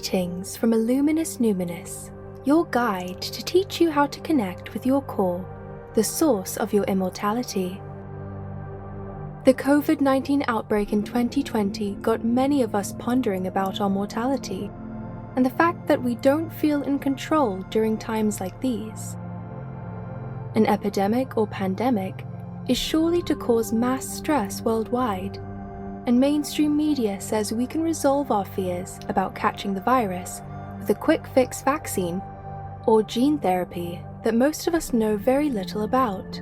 Greetings from a luminous numinous, your guide to teach you how to connect with your core, the source of your immortality. The COVID-19 outbreak in 2020 got many of us pondering about our mortality, and the fact that we don't feel in control during times like these. An epidemic or pandemic is surely to cause mass stress worldwide, and mainstream media says we can resolve our fears about catching the virus with a quick fix vaccine or gene therapy that most of us know very little about.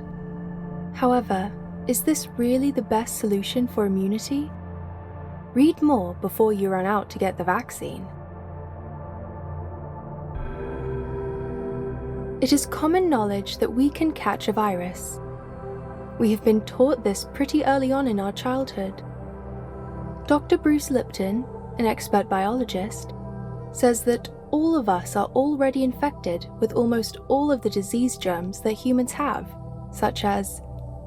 However, is this really the best solution for immunity? Read more before you run out to get the vaccine. It is common knowledge that we can catch a virus. We have been taught this pretty early on in our childhood. Dr. Bruce Lipton, an expert biologist, says that all of us are already infected with almost all of the disease germs that humans have, such as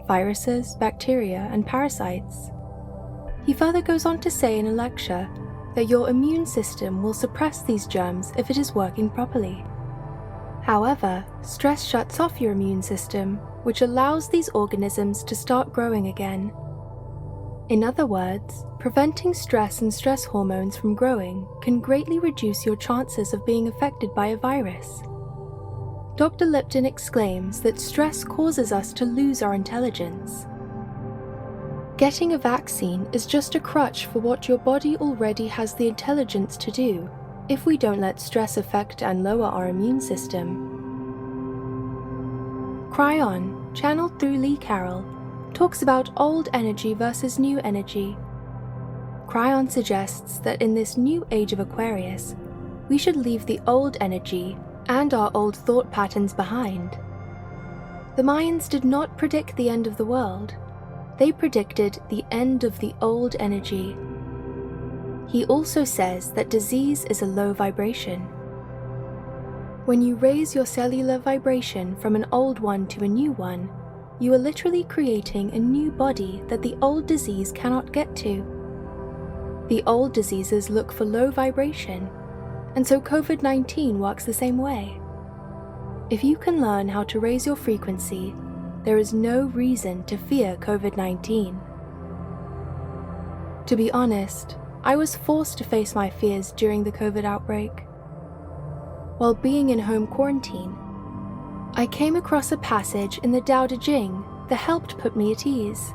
viruses, bacteria, and parasites. He further goes on to say in a lecture that your immune system will suppress these germs if it is working properly. However, stress shuts off your immune system, which allows these organisms to start growing again. In other words, preventing stress and stress hormones from growing can greatly reduce your chances of being affected by a virus. Dr. Lipton exclaims that stress causes us to lose our intelligence. Getting a vaccine is just a crutch for what your body already has the intelligence to do if we don't let stress affect and lower our immune system. Cry On, channeled through Lee Carroll, talks about old energy versus new energy. Cryon suggests that in this new age of Aquarius, we should leave the old energy and our old thought patterns behind. The Mayans did not predict the end of the world. They predicted the end of the old energy. He also says that disease is a low vibration. When you raise your cellular vibration from an old one to a new one, you are literally creating a new body that the old disease cannot get to. The old diseases look for low vibration, and so COVID-19 works the same way. If you can learn how to raise your frequency, there is no reason to fear COVID-19. To be honest, I was forced to face my fears during the COVID outbreak. While being in home quarantine, I came across a passage in the Dao de Jing that helped put me at ease.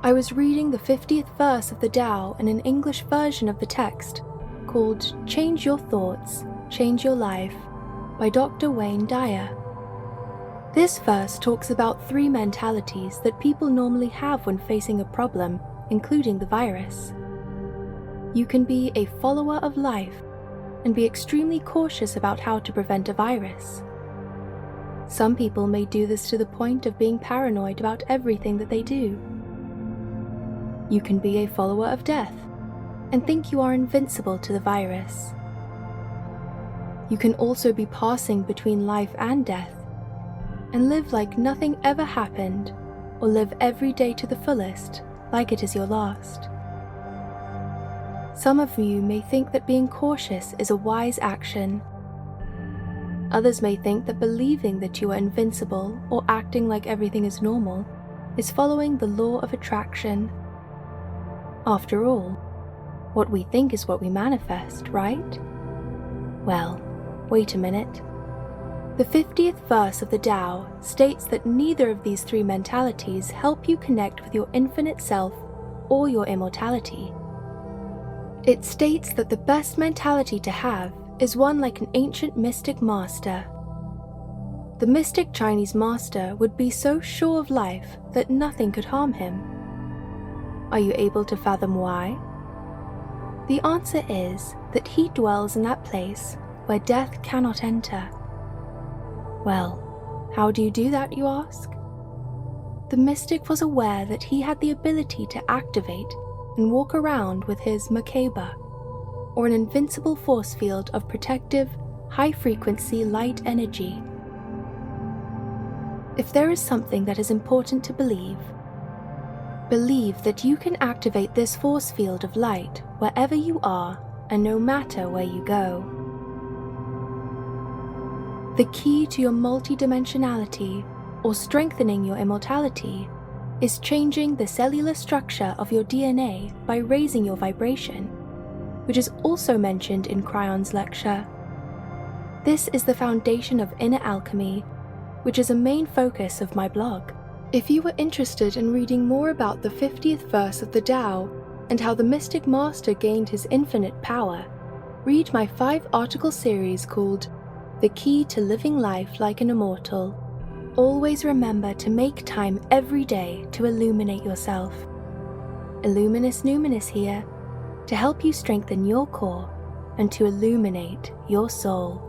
I was reading the 50th verse of the Tao in an English version of the text called Change Your Thoughts, Change Your Life by Dr. Wayne Dyer. This verse talks about 3 mentalities that people normally have when facing a problem, including the virus. You can be a follower of life and be extremely cautious about how to prevent a virus. Some people may do this to the point of being paranoid about everything that they do. You can be a follower of death and think you are invincible to the virus. You can also be passing between life and death and live like nothing ever happened, or live every day to the fullest like it is your last. Some of you may think that being cautious is a wise action. Others may think that believing that you are invincible or acting like everything is normal is following the law of attraction. After all, what we think is what we manifest, right? Well, wait a minute. The 50th verse of the Tao states that neither of these 3 mentalities help you connect with your infinite self or your immortality. It states that the best mentality to have is one like an ancient mystic master. The mystic Chinese master would be so sure of life that nothing could harm him. Are you able to fathom why? The answer is that he dwells in that place where death cannot enter. Well, how do you do that, you ask? The mystic was aware that he had the ability to activate and walk around with his Makeba, or an invincible force field of protective, high-frequency light energy. If there is something that is important to believe that you can activate this force field of light wherever you are and no matter where you go. The key to your multidimensionality, or strengthening your immortality, is changing the cellular structure of your DNA by raising your vibration, which is also mentioned in Cryon's lecture. This is the foundation of inner alchemy, which is a main focus of my blog. If you were interested in reading more about the 50th verse of the Tao and how the mystic master gained his infinite power, read my 5-article series called The Key to Living Life Like an Immortal. Always remember to make time every day to illuminate yourself. Illuminus Numinous here, to help you strengthen your core and to illuminate your soul.